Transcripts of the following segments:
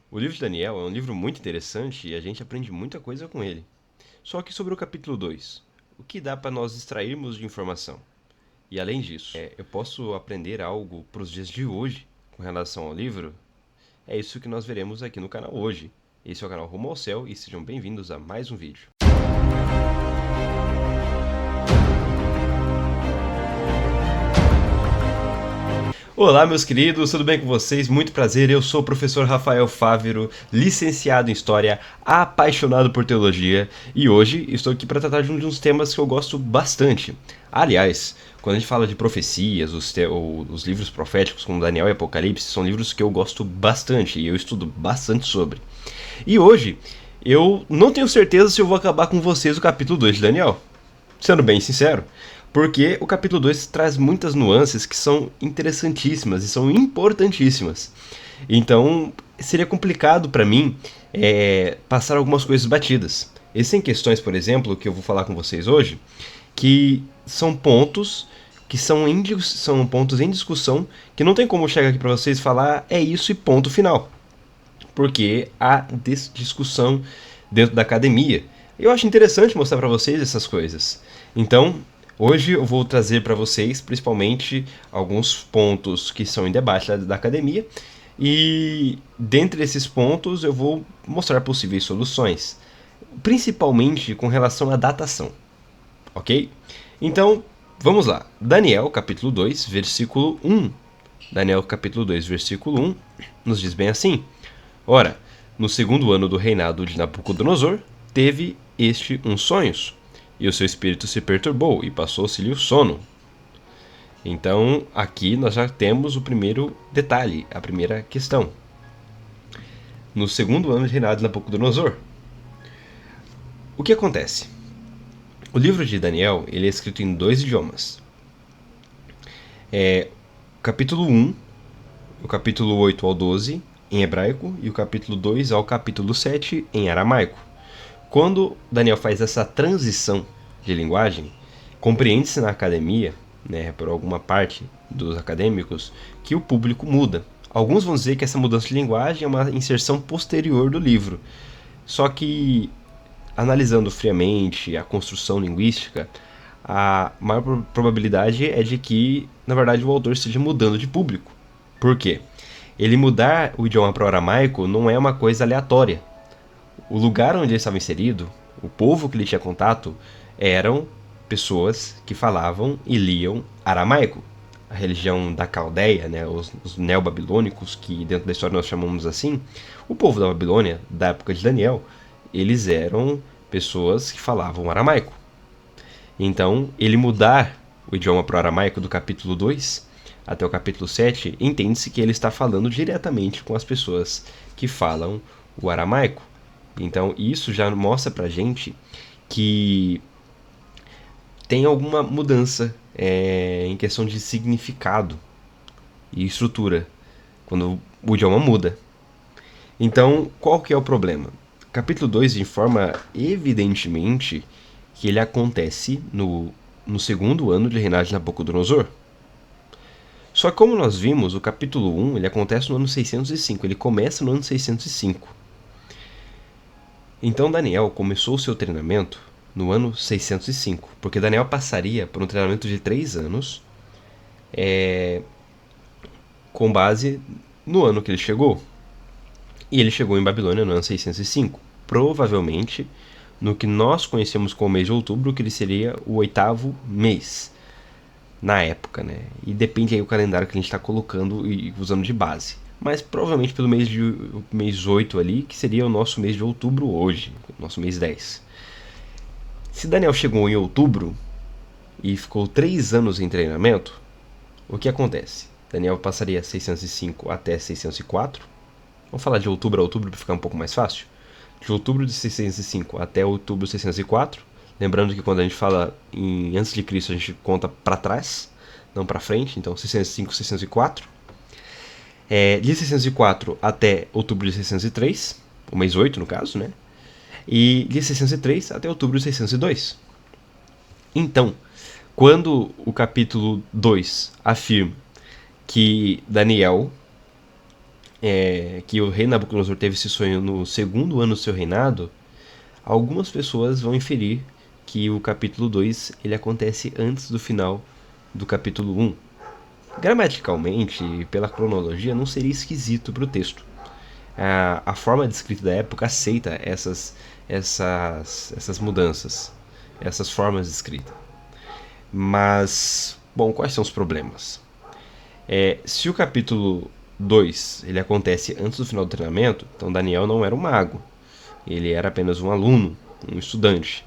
O livro de Daniel é um livro muito interessante e a gente aprende muita coisa com ele. Só que sobre o capítulo 2, o que dá para nós extrairmos de informação? E além disso, eu posso aprender algo para os dias de hoje com relação ao livro? É isso que nós veremos aqui no canal hoje. Esse é o canal Rumo ao Céu e sejam bem-vindos a mais um vídeo. Olá, meus queridos, tudo bem com vocês? Muito prazer, eu sou o professor Rafael Fávero, licenciado em História, apaixonado por Teologia, e hoje estou aqui para tratar de um dos temas que eu gosto bastante. Aliás, quando a gente fala de profecias, os livros proféticos como Daniel e Apocalipse, são livros que eu gosto bastante e eu estudo bastante sobre. E hoje, eu não tenho certeza se eu vou acabar com vocês o capítulo 2 de Daniel, sendo bem sincero, porque o capítulo 2 traz muitas nuances que são interessantíssimas e são importantíssimas. Então, seria complicado para mim passar algumas coisas batidas. Existem questões, por exemplo, que eu vou falar com vocês hoje, que são pontos são pontos em discussão que não tem como chegar aqui para vocês e falar é isso e ponto final. Porque há discussão dentro da academia. Eu acho interessante mostrar para vocês essas coisas. Então, hoje eu vou trazer para vocês, principalmente, alguns pontos que são em debate da academia. E dentre esses pontos eu vou mostrar possíveis soluções, principalmente com relação à datação, ok? Então, vamos lá. Daniel, capítulo 2, versículo 1. Daniel, capítulo 2, versículo 1, nos diz bem assim: Ora, no segundo ano do reinado de Nabucodonosor, teve este uns sonhos, e o seu espírito se perturbou, e passou-se-lhe o sono. Então, aqui nós já temos o primeiro detalhe, a primeira questão. No segundo ano de reinado de Nabucodonosor. O que acontece? O livro de Daniel ele é escrito em dois idiomas. Capítulo 1, o capítulo 8 ao 12, em hebraico, e o capítulo 2 ao capítulo 7, em aramaico. Quando Daniel faz essa transição de linguagem, compreende-se na academia, né, por alguma parte dos acadêmicos, que o público muda. Alguns vão dizer que essa mudança de linguagem é uma inserção posterior do livro. Só que, analisando friamente a construção linguística, a maior probabilidade é de que, na verdade, o autor esteja mudando de público. Por quê? Ele mudar o idioma para o aramaico não é uma coisa aleatória. O lugar onde ele estava inserido, o povo que ele tinha contato, eram pessoas que falavam e liam aramaico. A religião da Caldeia, né, os neobabilônicos, que dentro da história nós chamamos assim, o povo da Babilônia, da época de Daniel, eles eram pessoas que falavam aramaico. Então, ele mudar o idioma para o aramaico do capítulo 2 até o capítulo 7, entende-se que ele está falando diretamente com as pessoas que falam o aramaico. Então, isso já mostra pra gente que tem alguma mudança em questão de significado e estrutura quando o idioma muda. Então, qual que é o problema? Capítulo 2 informa evidentemente que ele acontece no segundo ano de reinado de Nabucodonosor. Só que como nós vimos, o capítulo 1 ele acontece no ano 605, ele começa no ano 605. Então Daniel começou o seu treinamento no ano 605, porque Daniel passaria por um treinamento de 3 anos com base no ano que ele chegou. E ele chegou em Babilônia no ano 605, provavelmente no que nós conhecemos como mês de outubro, que ele seria o 8º mês na época, né? E depende aí do calendário que a gente está colocando e usando de base. Mas provavelmente pelo mês 8 ali, que seria o nosso mês de outubro hoje, nosso mês 10. Se Daniel chegou em outubro e ficou 3 anos em treinamento, o que acontece? Daniel passaria 605 até 604. Vamos falar de outubro a outubro para ficar um pouco mais fácil. De outubro de 605 até outubro de 604. Lembrando que quando a gente fala em antes de Cristo, a gente conta para trás, não para frente. Então 605, 604. De 604 até outubro de 603, o mês 8 no caso, né? E de 603 até outubro de 602. Então, quando o capítulo 2 afirma que Daniel que o rei Nabucodonosor teve esse sonho no segundo ano do seu reinado, algumas pessoas vão inferir que o capítulo 2 ele acontece antes do final do capítulo 1. Gramaticalmente e pela cronologia não seria esquisito para o texto. A forma de escrita da época aceita essas mudanças, essas formas de escrita. Mas, bom, quais são os problemas? Se o capítulo 2 ele acontece antes do final do treinamento, então Daniel não era um mago. Ele era apenas um aluno, um estudante.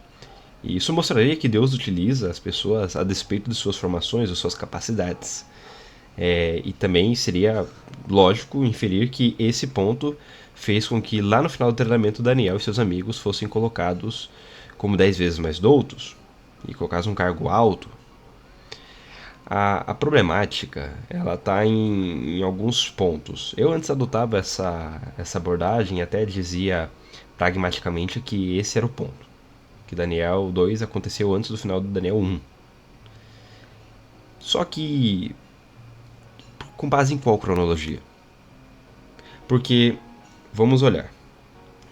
E isso mostraria que Deus utiliza as pessoas a despeito de suas formações ou suas capacidades. E também seria lógico inferir que esse ponto fez com que lá no final do treinamento Daniel e seus amigos fossem colocados como 10 vezes mais doutos e colocados um cargo alto. A problemática ela está em alguns pontos. Eu antes adotava essa abordagem e até dizia pragmaticamente que esse era o ponto. Que Daniel 2 aconteceu antes do final do Daniel 1. Só que com base em qual cronologia? Porque, vamos olhar,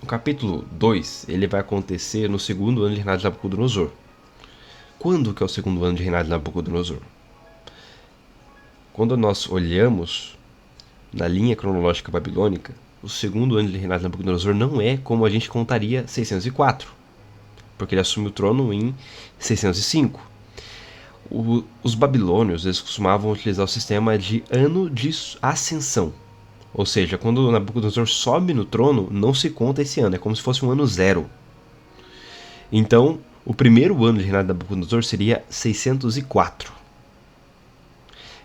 o capítulo 2 ele vai acontecer no segundo ano de reinado de Nabucodonosor. Quando que é o segundo ano de reinado de Nabucodonosor? Quando nós olhamos na linha cronológica babilônica, o segundo ano de reinado de Nabucodonosor não é como a gente contaria 604, porque ele assume o trono em 605. Os babilônios eles costumavam utilizar o sistema de ano de ascensão. Ou seja, quando Nabucodonosor sobe no trono, não se conta esse ano, é como se fosse um ano zero. Então, o primeiro ano de reinado de Nabucodonosor seria 604.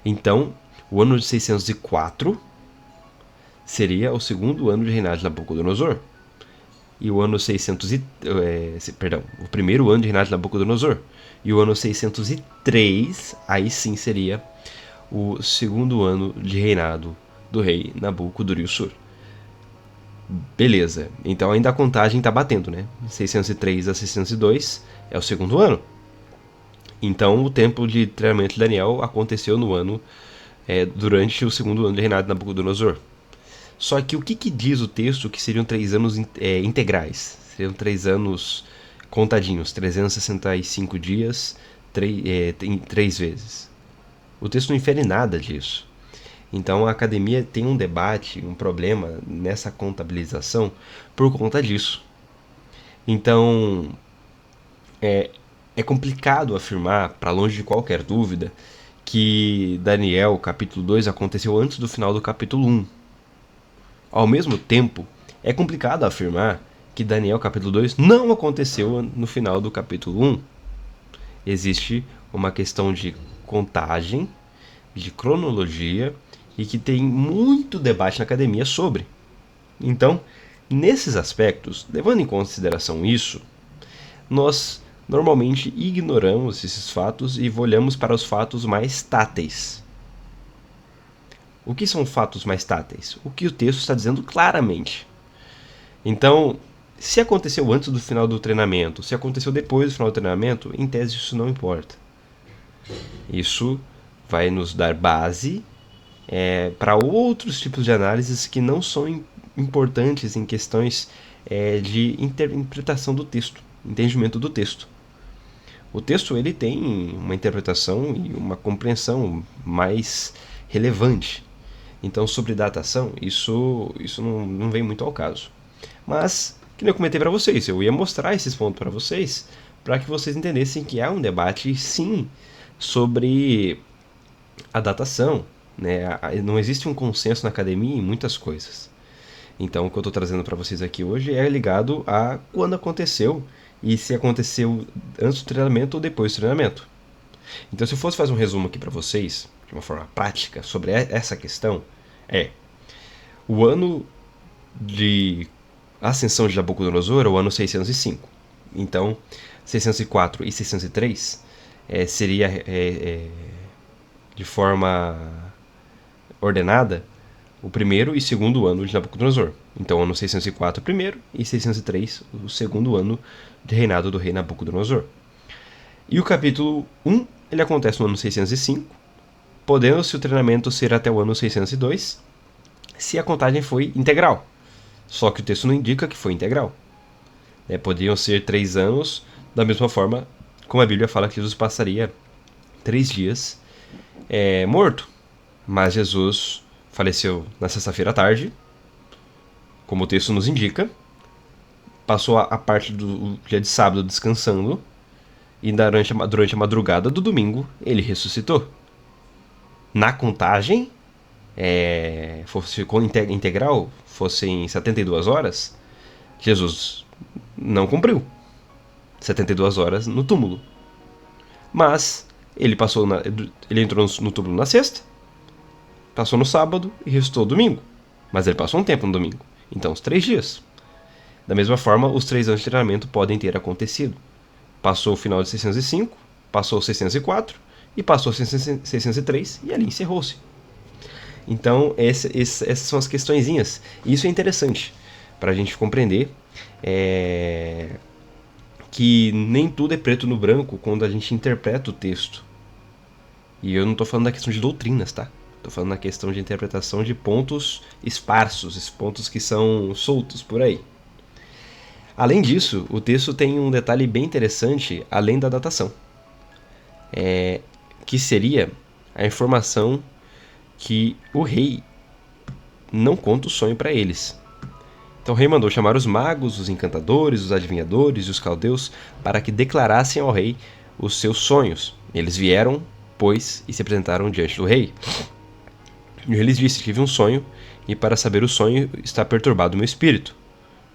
Então, o ano de 604 seria o segundo ano de reinado de Nabucodonosor. E o ano o primeiro ano de reinado de Nabucodonosor. E o ano 603, aí sim seria o segundo ano de reinado do rei Nabucodonosor. Beleza, então ainda a contagem está batendo, né? 603 a 602 é o segundo ano. Então o tempo de treinamento de Daniel aconteceu no ano durante o segundo ano de reinado de Nabucodonosor. Só que o que diz o texto que seriam 3 anos integrais? Seriam 3 anos contadinhos, 365 dias em 3 vezes. O texto não infere nada disso. Então a academia tem um debate, um problema nessa contabilização por conta disso. Então é complicado afirmar, para longe de qualquer dúvida, que Daniel, capítulo 2, aconteceu antes do final do capítulo 1. Ao mesmo tempo, é complicado afirmar que Daniel, capítulo 2, não aconteceu no final do capítulo 1. Existe uma questão de contagem, de cronologia, e que tem muito debate na academia sobre. Então, nesses aspectos, levando em consideração isso, nós normalmente ignoramos esses fatos e olhamos para os fatos mais táteis. O que são fatos mais táteis? O que o texto está dizendo claramente. Então, se aconteceu antes do final do treinamento, se aconteceu depois do final do treinamento, em tese isso não importa. Isso vai nos dar base para outros tipos de análises que não são importantes em questões de interpretação do texto, entendimento do texto. O texto ele tem uma interpretação e uma compreensão mais relevante. Então, sobre datação, isso não vem muito ao caso. Mas, que nem eu comentei para vocês, eu ia mostrar esses pontos para vocês, para que vocês entendessem que há um debate, sim, sobre a datação. Né? Não existe um consenso na academia em muitas coisas. Então, o que eu estou trazendo para vocês aqui hoje é ligado a quando aconteceu e se aconteceu antes do treinamento ou depois do treinamento. Então, se eu fosse fazer um resumo aqui para vocês, de uma forma prática, sobre essa questão, o ano de ascensão de Nabucodonosor é o ano 605. Então, 604 e 603 seria de forma ordenada o primeiro e segundo ano de Nabucodonosor. Então, ano 604 o primeiro e 603 o segundo ano de reinado do rei Nabucodonosor. E o capítulo 1 ele acontece no ano 605, podendo-se o treinamento ser até o ano 602, se a contagem foi integral. Só que o texto não indica que foi integral. Podiam ser 3 anos, da mesma forma como a Bíblia fala que Jesus passaria 3 dias morto. Mas Jesus faleceu na sexta-feira à tarde, como o texto nos indica, passou a parte do dia de sábado descansando, e durante a madrugada do domingo ele ressuscitou. Na contagem, fosse integral, fossem 72 horas, Jesus não cumpriu 72 horas no túmulo. Mas ele entrou no túmulo na sexta, passou no sábado e ressuscitou domingo. Mas ele passou um tempo no domingo, então os 3 dias. Da mesma forma, os 3 anos de treinamento podem ter acontecido. Passou o final de 605, passou 604 e passou 603 e ali encerrou-se. Então, essas são as questõezinhas. E isso é interessante para a gente compreender que nem tudo é preto no branco quando a gente interpreta o texto. E eu não estou falando da questão de doutrinas, tá? Estou falando da questão de interpretação de pontos esparsos, pontos que são soltos por aí. Além disso, o texto tem um detalhe bem interessante, além da datação, que seria a informação que o rei não conta o sonho para eles. Então o rei mandou chamar os magos, os encantadores, os adivinhadores e os caldeus para que declarassem ao rei os seus sonhos. Eles vieram, pois, e se apresentaram diante do rei. E o rei lhes disse: tive um sonho, e para saber o sonho está perturbado o meu espírito.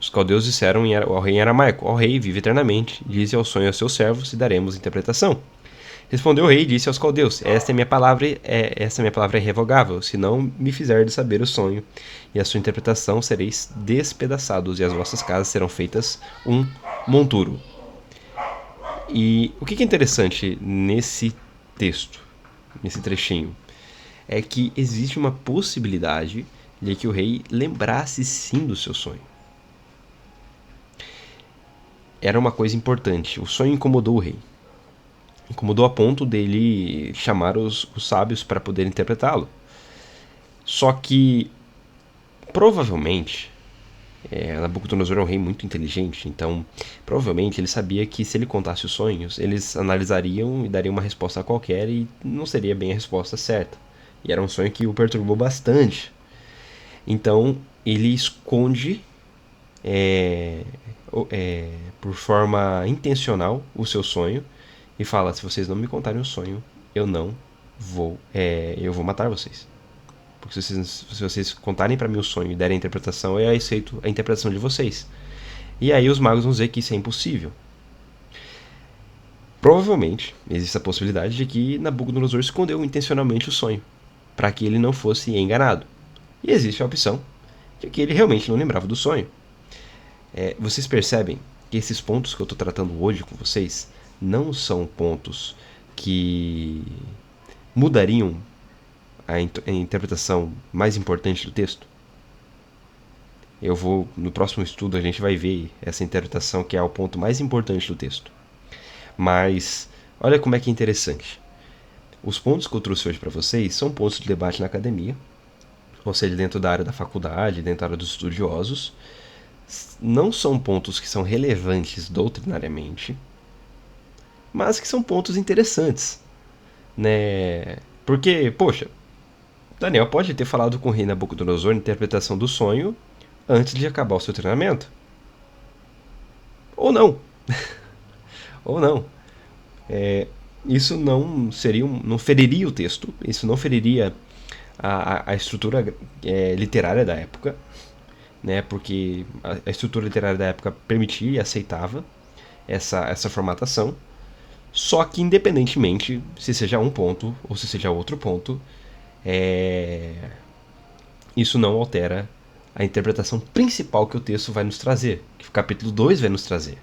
Os caldeus disseram ao rei em aramaico: ó rei, vive eternamente, dize ao sonho a seus servos e daremos interpretação. Respondeu o rei e disse aos caldeus: esta minha palavra é irrevogável. Se não me fizerdes saber o sonho e a sua interpretação, sereis despedaçados, e as vossas casas serão feitas um monturo. E o que é interessante nesse texto, nesse trechinho, é que existe uma possibilidade de que o rei lembrasse sim do seu sonho. Era uma coisa importante. O sonho incomodou o rei. Incomodou a ponto dele chamar os sábios para poder interpretá-lo. Só que, provavelmente, Nabucodonosor é um rei muito inteligente, então provavelmente ele sabia que se ele contasse os sonhos, eles analisariam e dariam uma resposta qualquer e não seria bem a resposta certa. E era um sonho que o perturbou bastante. Então ele esconde por forma intencional o seu sonho e fala: se vocês não me contarem o sonho, eu vou matar vocês. Porque se vocês contarem para mim o sonho e derem a interpretação, eu aceito a interpretação de vocês. E aí os magos vão dizer que isso é impossível. Provavelmente existe a possibilidade de que Nabucodonosor escondeu intencionalmente o sonho, para que ele não fosse enganado. E existe a opção de que ele realmente não lembrava do sonho. Vocês percebem que esses pontos que eu estou tratando hoje com vocês não são pontos que mudariam a interpretação mais importante do texto? No próximo estudo a gente vai ver essa interpretação que é o ponto mais importante do texto. Mas olha como é que é interessante. Os pontos que eu trouxe hoje para vocês são pontos de debate na academia, ou seja, dentro da área da faculdade, dentro da área dos estudiosos. Não são pontos que são relevantes doutrinariamente, mas que são pontos interessantes, né? Porque, poxa, Daniel pode ter falado com o rei Nabucodonosor na interpretação do sonho antes de acabar o seu treinamento. Ou não. Ou não. Isso não feriria o texto, isso não feriria a estrutura literária da época, né? Porque a estrutura literária da época permitia e aceitava essa formatação. Só que, independentemente se seja um ponto ou se seja outro ponto, isso não altera a interpretação principal que o texto vai nos trazer, que o capítulo 2 vai nos trazer.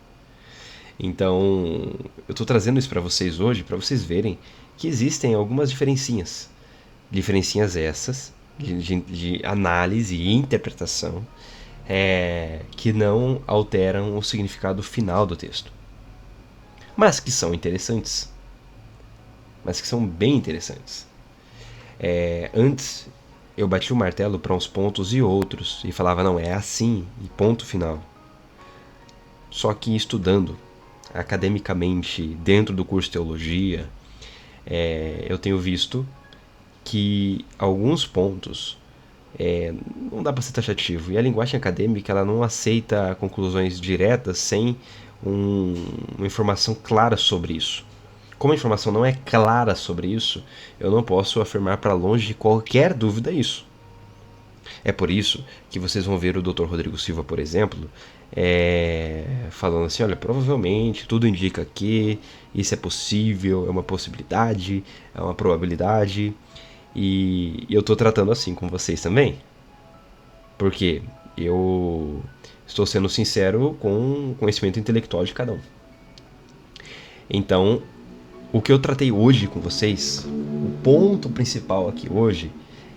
Então, eu estou trazendo isso para vocês hoje, para vocês verem que existem algumas diferencinhas. Diferencinhas essas, de análise e interpretação, que não alteram o significado final do texto. Mas que são interessantes. Mas que são bem interessantes. Antes Eu bati o martelo para uns pontos e outros e falava, não, é assim, e ponto final. Só que estudando academicamente dentro do curso de teologia, eu tenho visto que alguns pontos não dá para ser taxativo. E a linguagem acadêmica ela não aceita conclusões diretas sem uma informação clara sobre isso. Como a informação não é clara sobre isso, eu não posso afirmar para longe de qualquer dúvida isso. É por isso que vocês vão ver o Dr. Rodrigo Silva, por exemplo, falando assim, olha, provavelmente tudo indica que isso é possível, é uma possibilidade, é uma probabilidade, e eu estou tratando assim com vocês também, porque eu estou sendo sincero com o conhecimento intelectual de cada um. Então, o que eu tratei hoje com vocês, o ponto principal aqui hoje,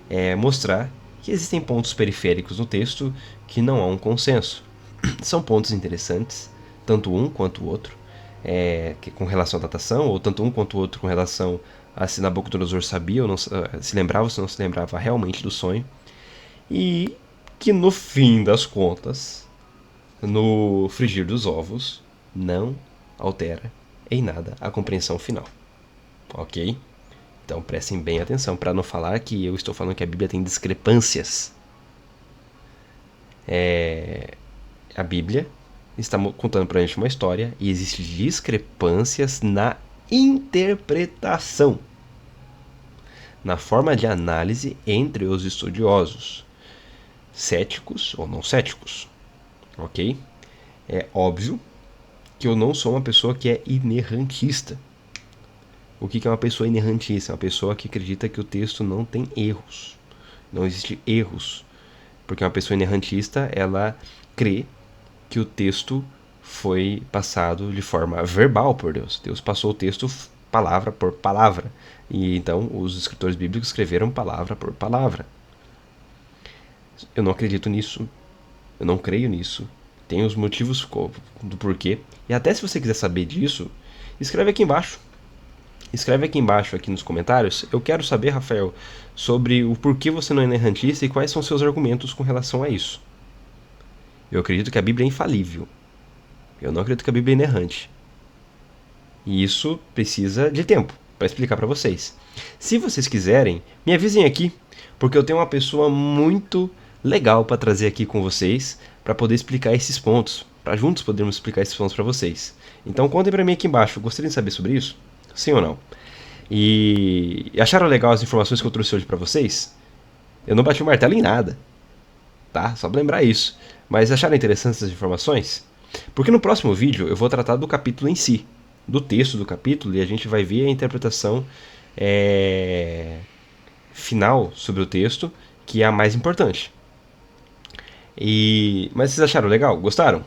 é mostrar que existem pontos periféricos no texto que não há um consenso. São pontos interessantes, tanto um quanto o outro, que com relação à datação, ou tanto um quanto o outro com relação a se Nabucodonosor sabia ou não se lembrava ou se não se lembrava realmente do sonho, e que no fim das contas, no frigir dos ovos, não altera em nada a compreensão final. Ok? Então prestem bem atenção para não falar que eu estou falando que a Bíblia tem discrepâncias. A Bíblia está contando para a gente uma história e existem discrepâncias na interpretação, na forma de análise entre os estudiosos, céticos ou não céticos. Ok? É óbvio que eu não sou uma pessoa que é inerrantista. O que é uma pessoa inerrantista? É uma pessoa que acredita que o texto não tem erros. Não existe erros. Porque uma pessoa inerrantista, ela crê que o texto foi passado de forma verbal por Deus. Deus passou o texto palavra por palavra. E então os escritores bíblicos escreveram palavra por palavra. Eu não acredito nisso. Eu não creio nisso. Tem os motivos do porquê. E até se você quiser saber disso, escreve aqui embaixo. Escreve aqui embaixo, aqui nos comentários. Eu quero saber, Rafael, sobre o porquê você não é inerrantista e quais são seus argumentos com relação a isso. Eu acredito que a Bíblia é infalível. Eu não acredito que a Bíblia é inerrante. E isso precisa de tempo para explicar para vocês. Se vocês quiserem, me avisem aqui, porque eu tenho uma pessoa muito legal para trazer aqui com vocês, para poder explicar esses pontos, para juntos podermos explicar esses pontos para vocês. Então contem para mim aqui embaixo, gostaria de saber sobre isso? Sim ou não? E acharam legal as informações que eu trouxe hoje para vocês? Eu não bati o martelo em nada, tá? Só pra lembrar isso. Mas acharam interessantes as informações? Porque no próximo vídeo eu vou tratar do capítulo em si, do texto do capítulo, e a gente vai ver a interpretação final sobre o texto, que é a mais importante. Mas vocês acharam legal? Gostaram?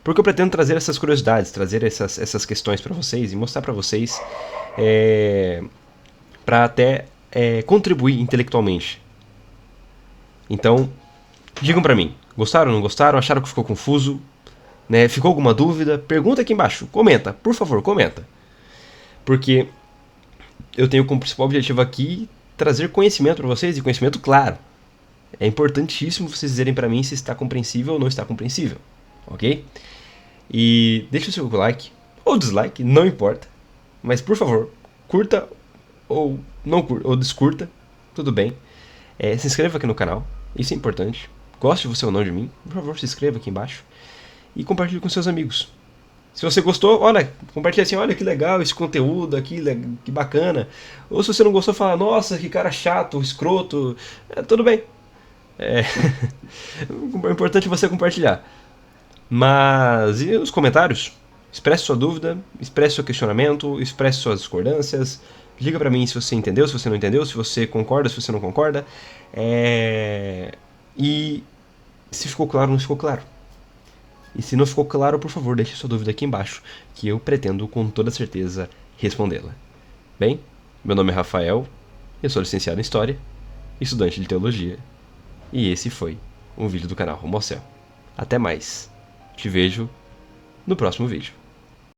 Porque eu pretendo trazer essas curiosidades, trazer essas questões para vocês e mostrar para vocês para até contribuir intelectualmente. Então, digam para mim, gostaram, não gostaram, acharam que ficou confuso, né? Ficou alguma dúvida? Pergunta aqui embaixo, comenta, por favor, comenta. Porque eu tenho como principal objetivo aqui trazer conhecimento para vocês e conhecimento claro. É importantíssimo vocês dizerem para mim se está compreensível ou não está compreensível, ok? E deixa o seu like ou dislike, não importa. Mas por favor, curta ou não curta, ou descurta, tudo bem. Se inscreva aqui no canal, isso é importante. Goste você ou não de mim, por favor, se inscreva aqui embaixo. E compartilhe com seus amigos. Se você gostou, olha, compartilha assim, olha que legal esse conteúdo aqui, que bacana. Ou se você não gostou, fala, nossa, que cara chato, escroto. Tudo bem. O importante é você compartilhar. Mas, e nos comentários? Expresse sua dúvida, expresse seu questionamento, expresse suas discordâncias. Diga pra mim se você entendeu, se você não entendeu, se você concorda, se você não concorda. E se ficou claro ou não ficou claro. E se não ficou claro, por favor, deixe sua dúvida aqui embaixo, que eu pretendo com toda certeza respondê-la. Bem, meu nome é Rafael, eu sou licenciado em História, estudante de Teologia, e esse foi um vídeo do canal Rumo ao Céu. Até mais. Te vejo no próximo vídeo.